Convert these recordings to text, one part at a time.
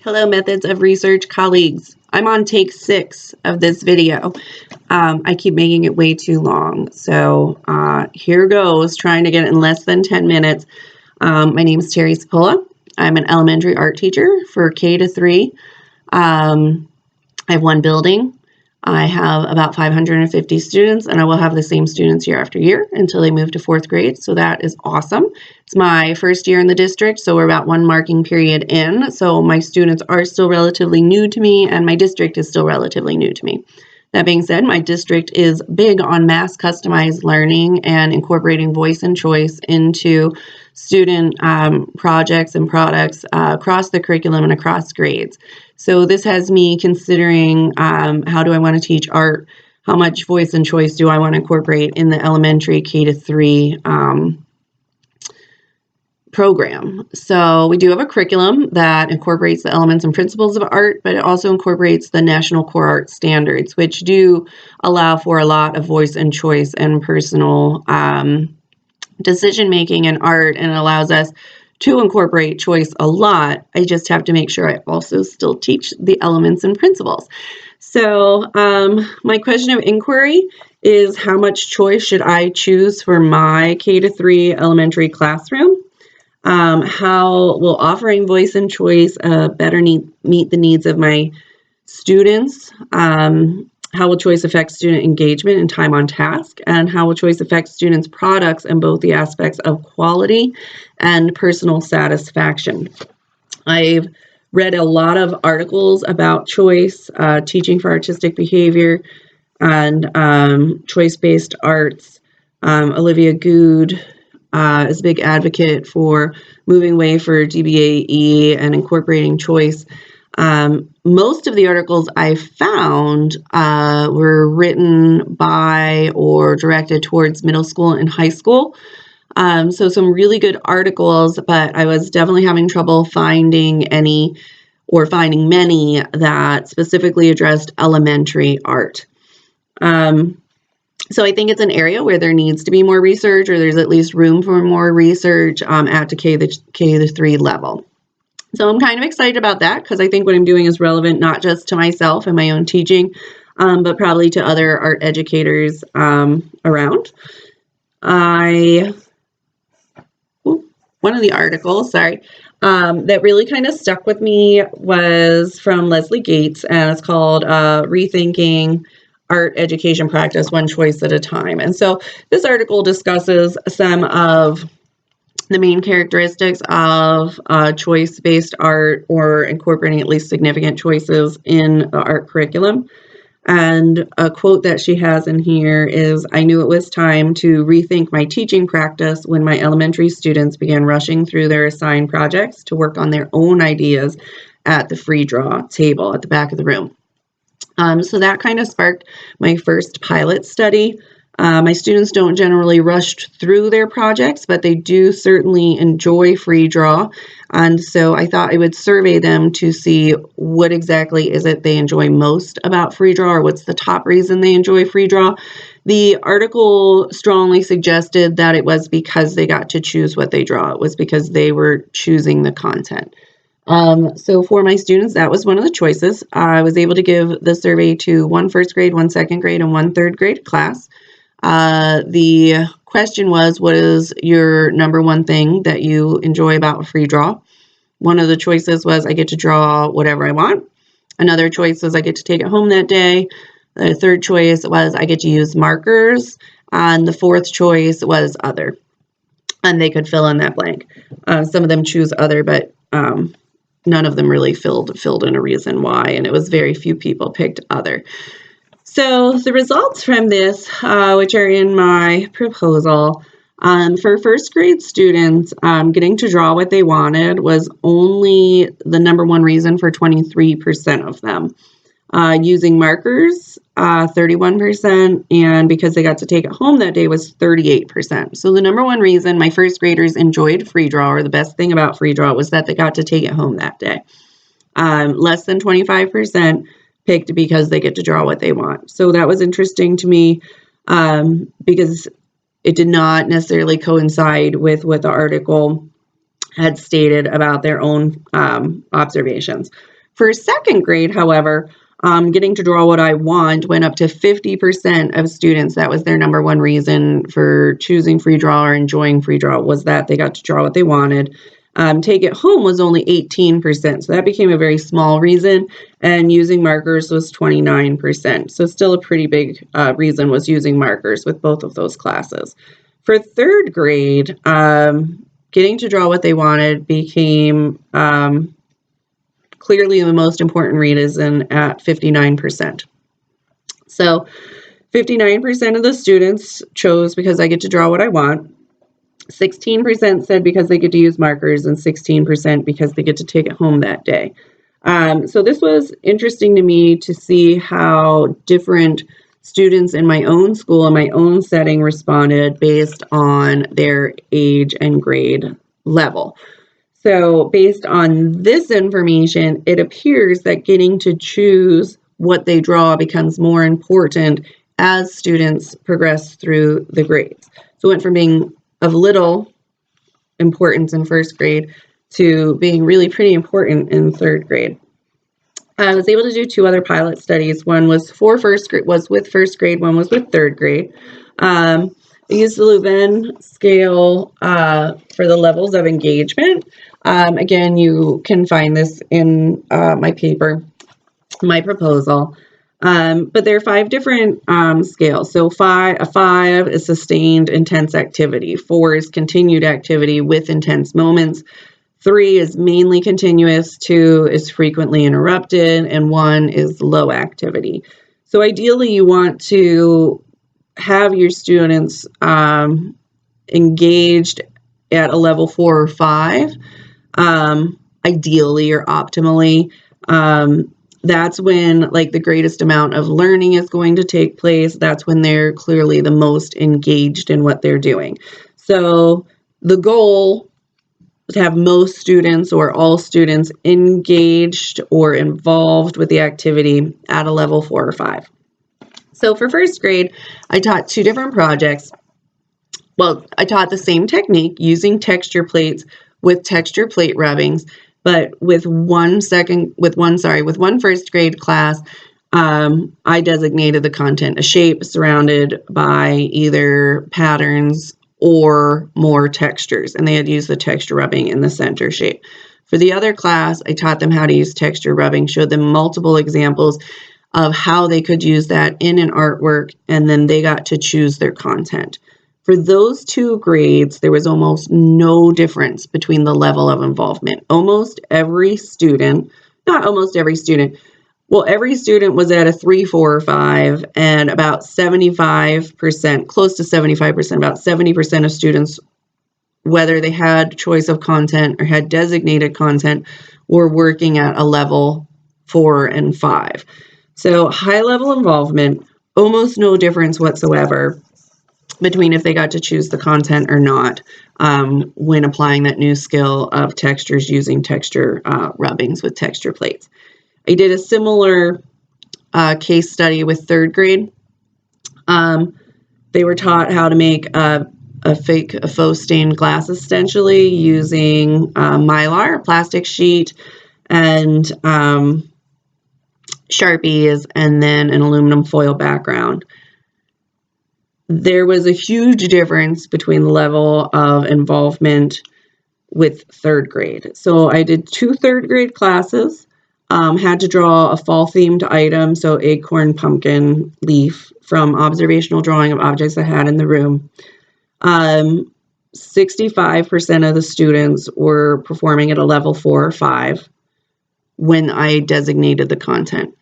Hello, Methods of Research colleagues. I'm on take 6 of this video. I keep making it way too long, so here goes, trying to get it in less than 10 minutes. My name is Terry Cipolla. I'm an elementary art teacher for K-3. I have one building. I have about 550 students, and I will have the same students year after year until they move to 4th grade, so that is awesome. It's my first year in the district, so we're about one marking period in, so my students are still relatively new to me, and my district is still relatively new to me. That being said, my district is big on mass customized learning and incorporating voice and choice into student projects and products across the curriculum and across grades. So this has me considering how do I want to teach art, how much voice and choice do I want to incorporate in the elementary K-3 program. So we do have a curriculum that incorporates the elements and principles of art, but it also incorporates the National Core Art Standards, which do allow for a lot of voice and choice and personal decision-making in art, and it allows us to incorporate choice a lot. I just have to make sure I also still teach the elements and principles. So my question of inquiry is, how much choice should I choose for my K-3 elementary classroom? How will offering voice and choice better meet the needs of my students? How will choice affect student engagement and time on task? And how will choice affect students' products in both the aspects of quality and personal satisfaction? I've read a lot of articles about choice, teaching for artistic behavior, and choice-based arts. Olivia Good is a big advocate for moving away for DBAE and incorporating choice. Most of the articles I found were written by or directed towards middle school and high school. So some really good articles, but I was definitely having trouble finding any or finding many that specifically addressed elementary art. So I think it's an area where there needs to be more research, or there's at least room for more research at the K-3 level. So I'm kind of excited about that, because I think what I'm doing is relevant not just to myself and my own teaching, but probably to other art educators around. One of the articles, that really kind of stuck with me was from Leslie Gates, and it's called Rethinking Art Education Practice One Choice at a Time. And so this article discusses some of the main characteristics of choice-based art, or incorporating at least significant choices in the art curriculum. And a quote that she has in here is, "I knew it was time to rethink my teaching practice when my elementary students began rushing through their assigned projects to work on their own ideas at the free draw table at the back of the room." So that kind of sparked my first pilot study. My students don't generally rush through their projects, but they do certainly enjoy free draw. And so I thought I would survey them to see what exactly is it they enjoy most about free draw, or what's the top reason they enjoy free draw. The article strongly suggested that it was because they got to choose what they draw. It was because they were choosing the content. So for my students, that was one of the choices. I was able to give the survey to one first grade, one second grade, and one third grade class. The question was, what is your number one thing that you enjoy about free draw? One of the choices was, I get to draw whatever I want. Another choice was, I get to take it home that day. The third choice was, I get to use markers. And the fourth choice was other. And they could fill in that blank. Some of them choose other, but none of them really filled in a reason why, and it was very few people picked other. So the results from this, which are in my proposal, for first grade students, getting to draw what they wanted was only the number one reason for 23% of them. Using markers, 31%, and because they got to take it home that day was 38%. So the number one reason my first graders enjoyed free draw, or the best thing about free draw, was that they got to take it home that day. Less than 25% picked because they get to draw what they want. So that was interesting to me, because it did not necessarily coincide with what the article had stated about their own observations. For second grade, however, getting to draw what I want went up to 50% of students. That was their number one reason for choosing free draw or enjoying free draw, was that they got to draw what they wanted. Take it home was only 18%, so that became a very small reason, and using markers was 29%. So still a pretty big reason was using markers with both of those classes. For third grade, getting to draw what they wanted became clearly the most important reason at 59%. So 59% of the students chose because I get to draw what I want. 16% said because they get to use markers, and 16% because they get to take it home that day. So this was interesting to me to see how different students in my own school and my own setting responded based on their age and grade level. So based on this information, it appears that getting to choose what they draw becomes more important as students progress through the grades. So it went from being of little importance in first grade to being really pretty important in third grade. I was able to do 2 other pilot studies. One was with first grade, one was with third grade. I used the Louvain scale for the levels of engagement. Again, you can find this in my paper, my proposal. But there are 5 different scales. So a 5 is sustained intense activity. 4 is continued activity with intense moments. 3 is mainly continuous. 2 is frequently interrupted, and 1 is low activity. So ideally, you want to have your students engaged at a level 4 or 5, ideally or optimally. That's when like the greatest amount of learning is going to take place. That's when they're clearly the most engaged in what they're doing. So the goal is to have most students or all students engaged or involved with the activity at a level 4 or 5. So for first grade, I taught 2 different projects. Well, I taught the same technique using texture plates with texture plate rubbings, but with one first grade class, I designated the content a shape surrounded by either patterns or more textures, and they had used the texture rubbing in the center shape. For the other class, I taught them how to use texture rubbing, showed them multiple examples of how they could use that in an artwork, and then they got to choose their content. For those 2 grades, there was almost no difference between the level of involvement. Every student was at a 3, 4, or 5, and about 75%, close to 75%, about 70% of students, whether they had choice of content or had designated content, were working at a level 4 and 5. So high level involvement, almost no difference whatsoever between if they got to choose the content or not when applying that new skill of textures using texture rubbings with texture plates. I did a similar case study with third grade. They were taught how to make a faux stained glass essentially using Mylar, plastic sheet, and Sharpies, and then an aluminum foil background. There was a huge difference between the level of involvement with third grade. So I did 2 third grade classes, had to draw a fall themed item, so acorn, pumpkin, leaf, from observational drawing of objects I had in the room. 65% of the students were performing at a level 4 or 5 when I designated the content.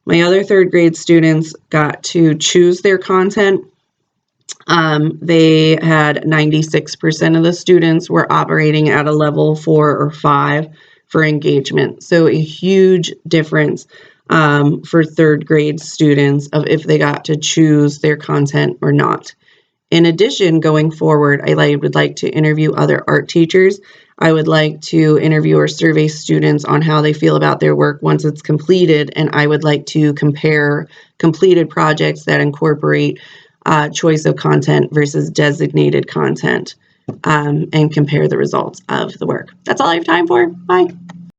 My other third grade students got to choose their content. They had 96% of the students were operating at a level 4 or 5 for engagement. So a huge difference for third grade students of if they got to choose their content or not. In addition, going forward, I would like to interview other art teachers. I would like to interview or survey students on how they feel about their work once it's completed, and I would like to compare completed projects that incorporate choice of content versus designated content and compare the results of the work. That's all I have time for. Bye.